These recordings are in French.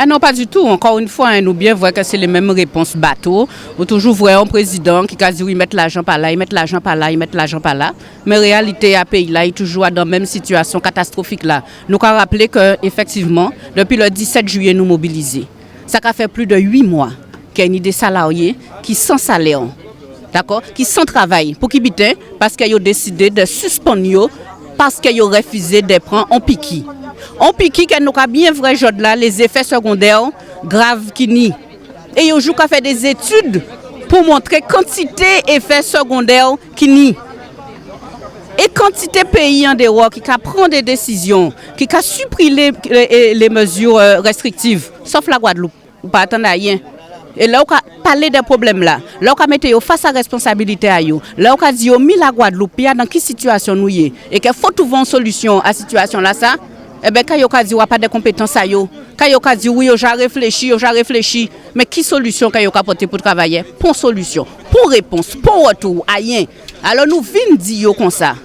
Ah non, pas du tout. Encore une fois, nous bien voyons que c'est les mêmes réponses bateau. Vous toujours voyez un président qui a dit oui, mettre l'argent par là, il met l'argent par là, il met l'argent par là. Mais en réalité, à pays là, il est toujours dans la même situation catastrophique là. Nous avons rappelé que effectivement, depuis le 17 juillet, nous mobilisons. Ça a fait plus de 8 mois qu'il y a des salariés qui sont sans salaire, d'accord, qui sont travail pour qu'ils bitent parce qu'ils ont décidé de suspendre parce qu'ils ont refusé de prendre un piqui. On piqui que nous avons bien vrai jour là les effets secondaires graves qui ni. Et ils ont fait des études pour montrer quantité effets secondaires qui ni. Et quantité de pays en dehors qui prend des décisions, qui a supprimé les mesures restrictives, sauf la Guadeloupe, ou pas attendre rien. Et là, on a parlé des problèmes là. Là, on a mis face à la responsabilité à eux. Là, on a dit, mis la Guadeloupe, dans quelle situation nous y est. Et qu'il faut trouver une solution à cette situation là, ça. Eh bien, quand on a dit, on n'a pas de compétences à eux. Quand on a dit, oui, j'ai réfléchi. Mais quelle solution qu'on a apporté pour travailler? Pour solution, pour réponse, pour retour, rien. Alors, nous venons dire comme ça.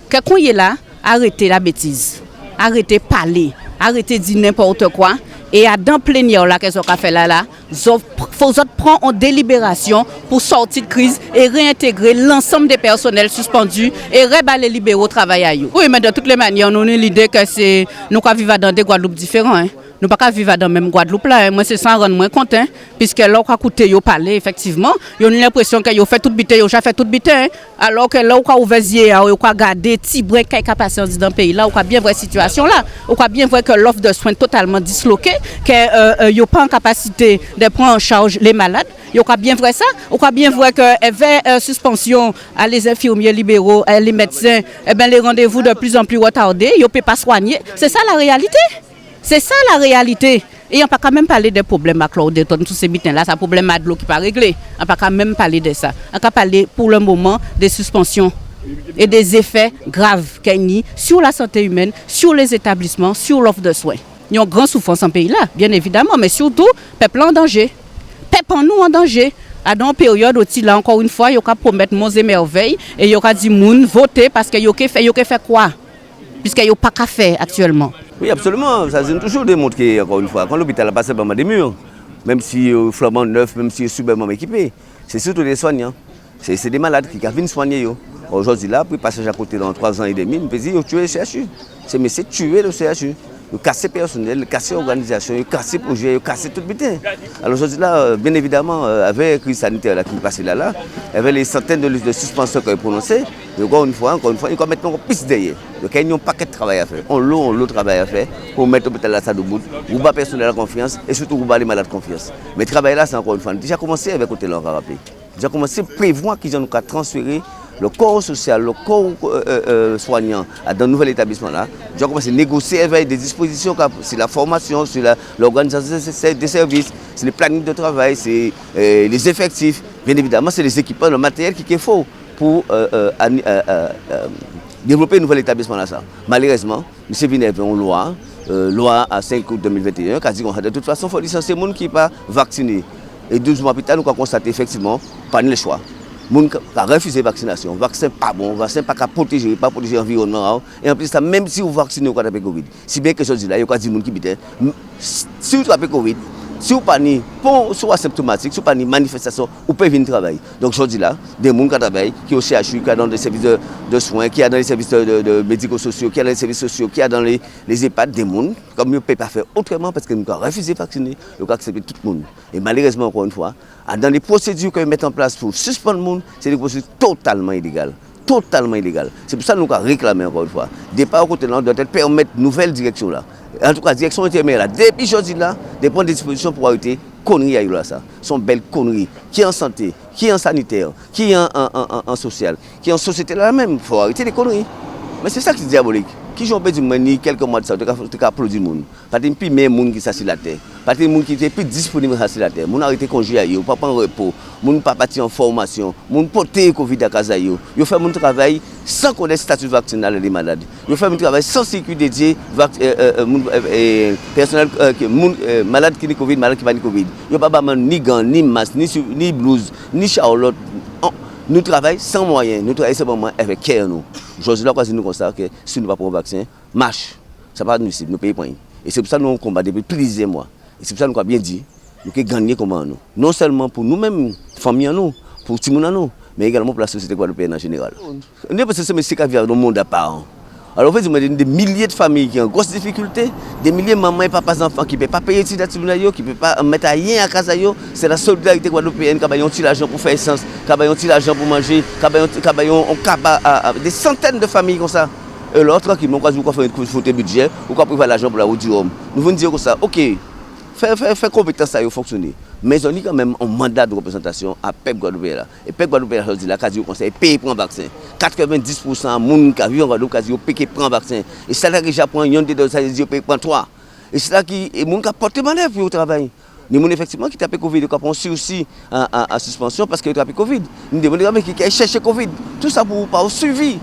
Que quand il est là, arrêtez la bêtise. Arrêtez de parler. Arrêtez de dire n'importe quoi. Et à dans plénière là qu'est-ce qu'on fait là, faut prendre en délibération pour sortir de crise et réintégrer l'ensemble des personnels suspendus et reballer les libéraux travail à eux. Oui, mais de toutes les manières, nous avons l'idée que c'est nous qui vivons dans des Guadeloupes différents. Hein. Nous ne pouvons pas vivre dans la même Guadeloupe là. Hein. Moi, c'est ça rendre moins content, puisque là, on a écouté, yo parler, effectivement, ils ont l'impression qu'ils ont fait tout bité, ils ont fait tout bité. Hein. Alors que là, on a ouvert les yeux, on a gardé petit brin qui a passé dans le pays là, on a bien voir la situation là. On a bien voir que l'offre de soins est totalement disloquée, qu'ils n'ont pas en capacité de prendre en charge les malades. On a bien voir ça. On a bien voir qu'il y avait suspension à les infirmiers libéraux, les médecins, eh ben, les rendez-vous de plus en plus retardés, ils ne peuvent pas soigner. C'est ça la réalité. C'est ça la réalité. Et on ne peut quand même parler des problèmes à Claude, tous ces bitins-là, c'est un problème à de l'eau qui n'est pas réglé. On ne peut quand même parler de ça. On peut parler pour le moment des suspensions et des effets graves qu'il y a sur la santé humaine, sur les établissements, sur l'offre de soins. Il y a une grande souffrance en pays là, bien évidemment, mais surtout, le peuple en danger. Le peuple en nous en danger. Dans une période où, là, encore une fois, il y a promettre monts et merveilles et il y a dit moun voter parce qu'il y a fait quoi? Puisqu'il n'y a pas qu'à faire actuellement. Oui, absolument. Ça a toujours démontré, encore une fois, quand l'hôpital a passé par des murs, même si flambant neuf, même si superbement équipé, c'est surtout des soignants. C'est des malades qui viennent soigner. Aujourd'hui, là, pour passer à côté dans 3 ans et demi, on peut dire tuer le CHU. C'est tuer le CHU. Casser personnel, casser l'organisation, casser le projet, casser tout le bien. Alors aujourd'hui, là, bien évidemment, avec la crise sanitaire là, qui est passée là, avec les centaines de suspensions qu'on a prononcées, encore une fois, il faut mettre encore plus derrière. Donc il y a un paquet de travail à faire. On a travail à faire pour mettre l'hôpital là ça debout, pour battre le personnel à confiance et surtout pour battre les malades confiance. Mais le travail là, c'est encore une fois, déjà commencé avec côté là, on va rappeler. Déjà commencé à prévoir qu'ils ont transféré le corps social, le corps soignant dans le nouvel établissement là. J'ai commencé à négocier avec des dispositions sur la formation, sur l'organisation des services, sur les plannings de travail, c'est les effectifs. Bien évidemment, c'est les équipements, le matériel qui est faux pour développer un nouvel établissement là. Malheureusement, M. Vinet avait une loi à 5 août 2021 qui a dit que de toute façon, il faut licencier les gens qui ne sont pas vaccinés. Et 12 mois plus tard, nous avons constaté effectivement pas le choix. Les gens qui ont refusé la vaccination, le vaccin n'est pas bon, le vaccin n'est pas protéger l'environnement. Et en plus, même si vous vaccinez, vous avez Covid. Si bien que je dis là, il y a des gens qui disent si vous avez Covid, si vous n'avez pas asymptomatique, si vous n'avez pas de manifestation, vous pouvez venir travailler. Donc je dis là, des gens qui travaillent, qui sont au CHU, qui sont dans les services de soins, qui sont dans les services de médico-sociaux, qui sont dans les services sociaux, qui sont dans les EHPAD, des gens, comme ils ne peuvent pas faire autrement parce que nous avons refusé de vacciner, nous avons accepté tout le monde. Et malheureusement, encore une fois, dans les procédures qu'ils mettent en place pour suspendre le monde, c'est des procédures totalement illégales. Totalement illégales. C'est pour ça que nous avons réclamé encore une fois. Départ au côté là, doit permettre une nouvelle direction là. En tout cas, la direction intermédiaire là, depuis aujourd'hui là, de prendre des dispositions pour arrêter conneries à là ça. Ce sont belles conneries. Qui est en santé, qui est en sanitaire, qui est en social, qui est en société là même. Il faut arrêter les conneries. Mais c'est ça qui est diabolique. Qui j'en peux dire ni quelques mois de ça, tu as applaudi le monde. Pas de plus meilleur monde qui s'assied la terre. Pas de monde qui était plus disponible sur la terre. Moun arrêté congé à yo, pas prendre repos. Moun pas parti en formation. Moun porter Covid à casa yo. Yo fait mon travail sans connaître statut vaccinal des malades. Yo fait mon travail sans circuit dédié personnel malade qui ni Covid, malade qui pas ni Covid. Yo pas ni gants, ni masque, ni blouse, ni charlotte. Nous travaillons sans moyens, nous travaillons simplement avec cœur. Aujourd'hui, là, nous constatons que si nous ne pas pour le vaccin, marche. Ça ne va pas nous nous payons pas. Et c'est pour ça que nous combattons depuis plusieurs mois. Et c'est pour ça que nous avons bien dit, nous avons gagné comment nous. Non seulement pour nous-mêmes, famille nous, pour tout le monde, mais également pour la société guadeloupéenne en général. On est parce que c'est monsieur qui vivent dans le monde à part. Alors, vous avez des milliers de familles qui ont de grosses difficultés, des milliers de mamans et papas enfants qui ne peuvent pas payer les études, qui ne peuvent pas mettre rien à casa. C'est la solidarité guadeloupéenne qui a de l'argent pour faire essence, qui a de l'argent pour manger, qui a des centaines de familles comme ça. Et l'autre, tranquillement, quand vous faites un faute budget, ou quand vous prévoyez l'argent pour la route du Rhum, nous venons dire comme ça, ok, faire compétence à fonctionner. Mais on a quand même un mandat de représentation à PEP Guadeloupe. Et PEP Guadeloupe, je dis là, quasi au conseil, paye pour un vaccin. 90% des gens qui vivent en Guadeloupe, quasi paye pour un vaccin. Et c'est là que j'apprends, il y a des gens qui paye pour 3. Et c'est là que les gens qui portent manœuvre pour travailler. Les gens effectivement qui tapent Covid, qui ont aussi en suspension parce qu'ils ont tapé Covid. Nous demandons qui cherchent Covid. Tout ça pour pas suivi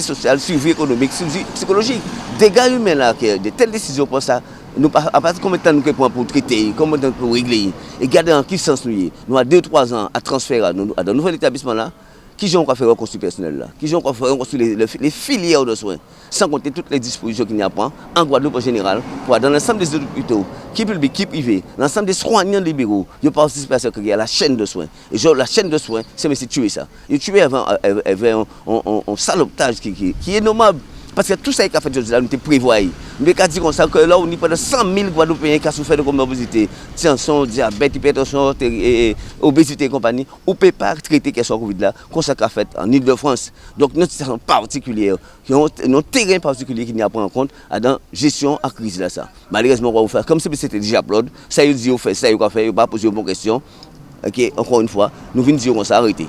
social, suivi économique, suivi psychologique. Des gars humains là, de telles décisions pour ça. Nous, à partir de combien de temps nous prenons pour traiter, combien de temps pour régler, et garder en qui sens nous. Nous avons 2-3 ans à transférer dans un nouvel établissement là, qui ont fait reconstruire personnel là, qui ont fait reconstruire les filières de soins, sans compter toutes les dispositions qu'il y a en Guadeloupe en général, pour dans l'ensemble des hôpitaux, qui public, qui privé, l'ensemble des soignants libéraux, ils participent à ce qu'il y a la chaîne de soins. Et genre, la chaîne de soins, c'est tuer ça. Ils tuent avant un salopetage qui est nommable. Parce que tout ça qui a fait aujourd'hui, nous te prévoyons. Nous avons dit que là, on a près de 100 000 Guadeloupéens qui ont souffert de comorbidité, tension, diabète, hypertension, obésité et compagnie. On ne peut pas traiter question Covid là, comme ça qu'a fait en Ile-de-France. Donc, nous avons une particulière, un terrain particulier qui n'y a pas en compte dans la gestion à crise là. Ça. Malheureusement, on va vous faire comme si c'était déjà upload. Ça, il dit, on fait ça, il va faire, il va poser une bonne question. Okay, encore une fois, nous venons dire qu'on s'est arrêté.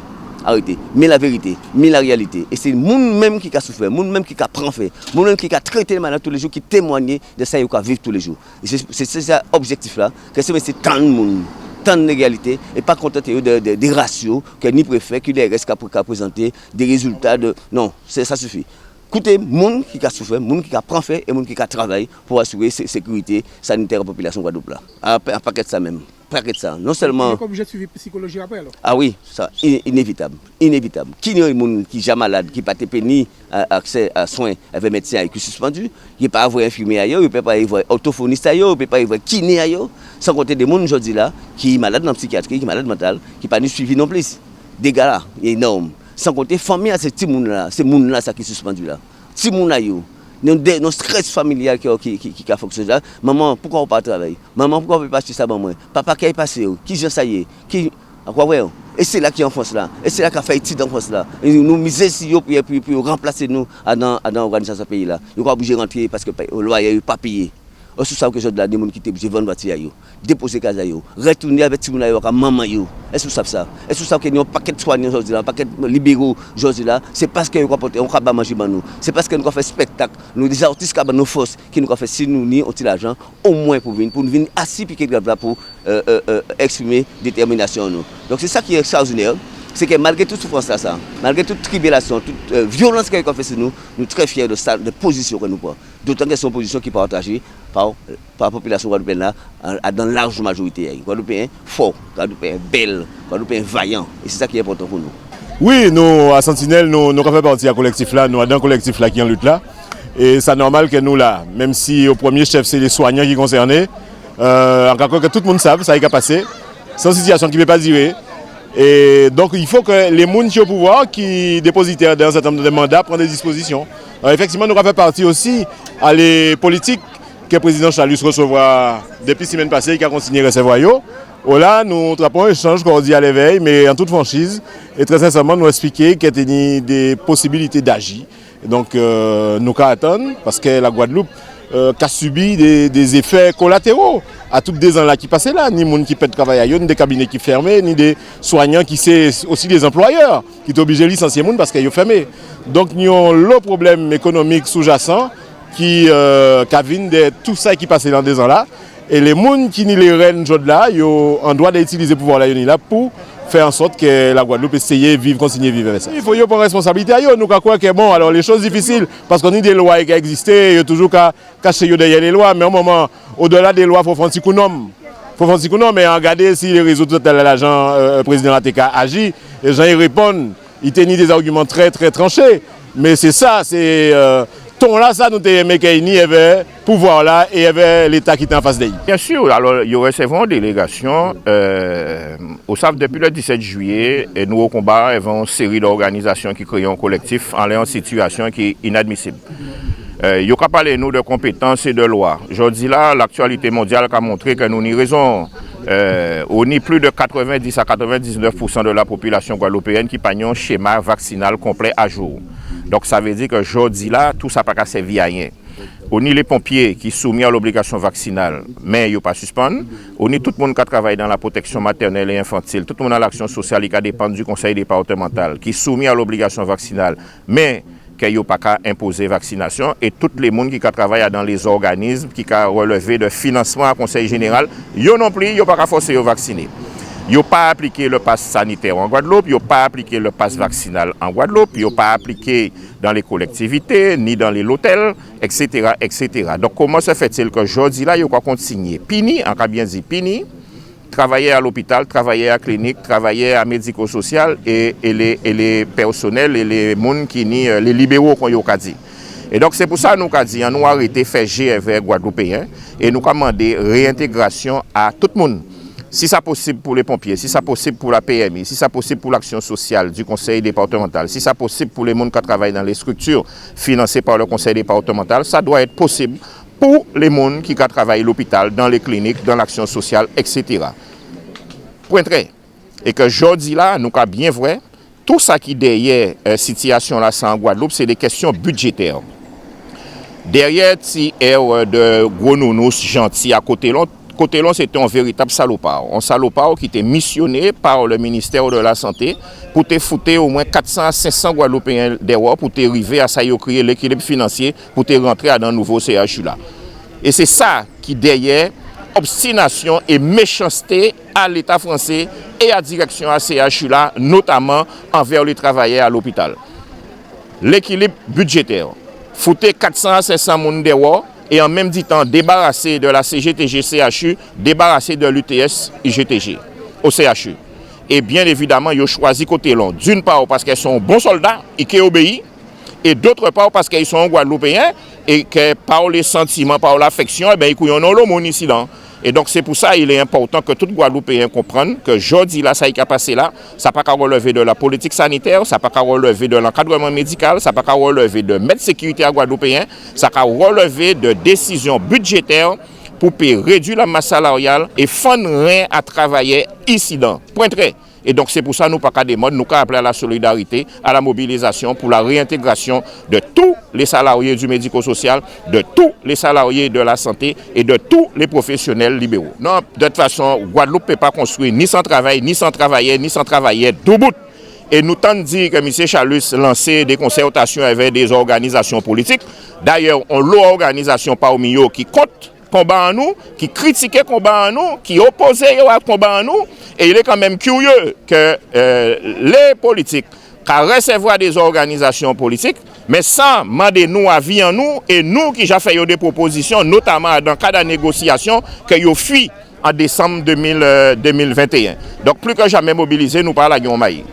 Mais la vérité, mais la réalité. Et c'est le monde même qui a souffert, le monde même qui a pris fait, le monde même qui a traité les malades tous les jours, qui témoigne de ça qu'il a vécu tous les jours. Et c'est ça l'objectif-là, que c'est tant de monde, tant de réalité, et pas contenter des ratios que ni préfet, que les RS qui présenter des résultats de... Non, ça suffit. Écoutez, le monde qui a souffert, le monde qui a pris fait et le monde qui a travaillé pour assurer la sécurité sanitaire de la population Guadeloupe. Un paquet de ça même. Ça. Non seulement. Est-ce obligé de suivre psychologie après alors? Ah oui, ça, inévitable. Inévitable. Qui est quelqu'un qui est déjà malade, qui n'a pas ni accès à soins avec médecin qui est suspendu, il ne peut pas avoir infirmier ailleurs, il ne peut pas avoir orthophoniste ailleurs, il ne peut pas avoir kiné ailleurs, sans compter des gens aujourd'hui là qui sont malades dans la psychiatrie, qui sont malades mentales, qui n'ont pas suivi non plus. Des gars là, énormes. Sans compter famille à ces petits gens là, qui sont suspendus là. Ces gens là, nos stress familial qui a fonctionné là. Maman, pourquoi on ne peut pas travailler? Maman, pourquoi on ne peut pas acheter ça pour moi? Papa, qui est passé? Qui j'en sais? Qui... Et c'est là qui est en France là. Et c'est là qui a fait étude en France là. Et nous misons si pour remplacer nous dans l'organisation de ce pays là. Nous sommes obligés de rentrer parce que le loyer n'est pas payé. Aussi ça que j'ai de la démon qui était obligé de vendre voiture déposer casa yo, retourner avec tout le monde avec maman yo. Est-ce que vous savez ça? Est-ce que vous savez qu'il y a un paquet de soignants aujourd'hui là, un paquet de libéraux aujourd'hui là, c'est parce que nous porter on va manger nous. C'est parce que nous fait spectacle, nous des artistes qui nos forces qui nous fait si nous ni on l'argent au moins pour nous venir assis piquer là pour exprimer détermination nous. Donc c'est ça qui est extraordinaire. C'est que malgré toute souffrance là, malgré toute tribulation, toute violence qu'on fait sur nous, nous sommes très fiers de ça, de position que nous prenons. D'autant que c'est une position qui est partagée par la population guadeloupéenne là, dans la large majorité. Guadeloupéens forts, Guadeloupéens belles, Guadeloupéens vaillants. Et c'est ça qui est important pour nous. Oui, nous, à Sentinelle, nous faisons partie de ce collectif là, nous avons un collectif là qui est en lutte là. Et c'est normal que nous là, même si au premier chef c'est les soignants qui sont concernés, encore que tout le monde savent, ça y est passé. C'est une situation qui ne peut pas durer. Et donc il faut que les gens qui ont au pouvoir, qui dépositaires d'un certain nombre de mandats, prennent des dispositions. Alors, effectivement, nous avons fait partie aussi à les politiques que le président Chalus recevra depuis la semaine passée, qui a consigné recevoir. Là, nous avons un échange qu'on dit à l'éveil, mais en toute franchise. Et très sincèrement, nous expliquer qu'il y a des possibilités d'agir. Donc nous allons attendre, parce que la Guadeloupe a subi des effets collatéraux à toutes des gens là qui passaient là, ni gens qui peuvent travailler, ni des cabinets qui ferment, ni des soignants qui sont aussi des employeurs qui sont obligés de licencier les gens parce qu'ils sont fermés. Donc nous avons le problème économique sous-jacent qui vient de tout ça qui passait dans des gens là. Et les gens qui n'y les règnent là, ils ont en droit d'utiliser le pouvoir là pour faire en sorte que la Guadeloupe essaye de vivre, continuer à vivre avec ça. Il faut y avoir responsabilité. Nous croyons que bon, alors les choses difficiles, parce qu'on a des lois qui existent, il y a toujours qu'à cacher derrière les lois, mais au moment, au-delà des lois, il faut faire un petit coup de nom. Il faut faire un petit coup de nom, mais regarder si les réseaux de l'agent président ATK agit, les gens y répondent, ils tiennent des arguments très très tranchés. Mais c'est ça, c'est ton là, ça nous t'aimé qu'il y avait pouvoir là et il y avait l'État qui était en face d'eux. Bien sûr, alors il y aurait une délégation au SAF depuis le 17 juillet et nous au combat avons une série d'organisations qui créent un collectif en situation qui est inadmissible. Il y a parlé nous de compétences et de lois. Je dis là, l'actualité mondiale a montré que nous n'y raison. On y plus de 90 à 99% de la population guadeloupéenne qui n'a un schéma vaccinal complet à jour. Donc ça veut dire que aujourd'hui là, tout ça n'a pas servi à rien. On y les pompiers qui sont soumis à l'obligation vaccinale, mais ils ne pas suspendre. On y tout le monde qui travaille dans la protection maternelle et infantile, tout le monde dans l'action sociale qui dépend du conseil départemental, qui est soumis à l'obligation vaccinale, mais qu'il n'y a pas qu'à imposer vaccination. Et tous les gens qui travaillent dans les organismes, qui ont relevé de financement à conseil général, ils non plus, ils n'ont pas qu'à forcer à vacciner. Ils n'ont pas appliqué le pass sanitaire en Guadeloupe, ils n'ont pas appliqué le pass vaccinal en Guadeloupe, ils n'ont pas appliqué dans les collectivités, ni dans les hôtels, etc., etc. Donc comment se fait-il que aujourd'hui là, ils ont continué Pini, en cas bien dit Pini, travailler à l'hôpital, travailler à la clinique, travailler à médico-social et les personnels et les gens qui ni les libéraux qu'on y a dit. Et donc c'est pour ça que nous avons dit, nous arrêté faire GFR guadeloupéen et nous avons demandé réintégration à tout le monde. Si c'est possible pour les pompiers, si c'est possible pour la PMI, si c'est possible pour l'action sociale du conseil départemental, si c'est possible pour les gens qui travaillent dans les structures financées par le conseil départemental, ça doit être possible pour les gens qui travaillent à l'hôpital, dans les cliniques, dans l'action sociale, etc. Point très. Et que aujourd'hui là, nous avons bien vrai, tout ça qui est derrière la situation là en Guadeloupe, c'est des questions budgétaires. Derrière, si de gros nounous gentils à côté l'autre, c'était un véritable salopard. Un salopard qui était missionné par le ministère de la Santé pour te foutre au moins 400 à 500 Guadeloupéens dehors pour te arriver à ça créer l'équilibre financier pour te rentrer dans un nouveau CHU là. Et c'est ça qui derrière obstination et méchanceté à l'État français et à la direction à CHU là, notamment envers les travailleurs à l'hôpital. L'équilibre budgétaire. Foutre 400 à 500 personnes dehors et en même temps débarrasser de la CGTG-CHU, débarrasser de l'UTS-IGTG au CHU. Et bien évidemment, ils ont choisi côté long. D'une part parce qu'ils sont bons soldats et qui obéissent, et d'autre part parce qu'ils sont guadeloupéens et que par les sentiments, par l'affection, ils ont le monde ici. Et donc c'est pour ça qu'il est important que tout Guadeloupéen comprenne que aujourd'hui, là, ça qui a passé là, ça n'a pas qu'à relever de la politique sanitaire, ça n'a pas qu'à relever de l'encadrement médical, ça n'a pas qu'à relever de mettre sécurité à Guadeloupéen, ça n'a qu'à relever de décisions budgétaires pour réduire la masse salariale et fondre rien à travailler ici dans. Point très. Et donc c'est pour ça que nous pas qu'à démodre, nous qu'à appeler à la solidarité, à la mobilisation pour la réintégration de tous les salariés du médico-social, de tous les salariés de la santé et de tous les professionnels libéraux. Non, de toute façon, Guadeloupe ne peut pas construire ni sans travail, ni sans travailler, ni sans travailler debout. Et nous tentons de dire que M. Chalus lançait des concertations avec des organisations politiques. D'ailleurs, on l'a organisation parmi eux qui compte combat en nous, qui critiquait combat en nous, qui opposait au combat en nous. Et il est quand même curieux que les politiques qui recevoir des organisations politiques, mais sans demander nous avis en nous, et nous qui avons fait des propositions, notamment dans le cas de négociation, que nous fui en décembre 2021. Donc plus que jamais mobilisé, nous parlons à Guillaume Maï.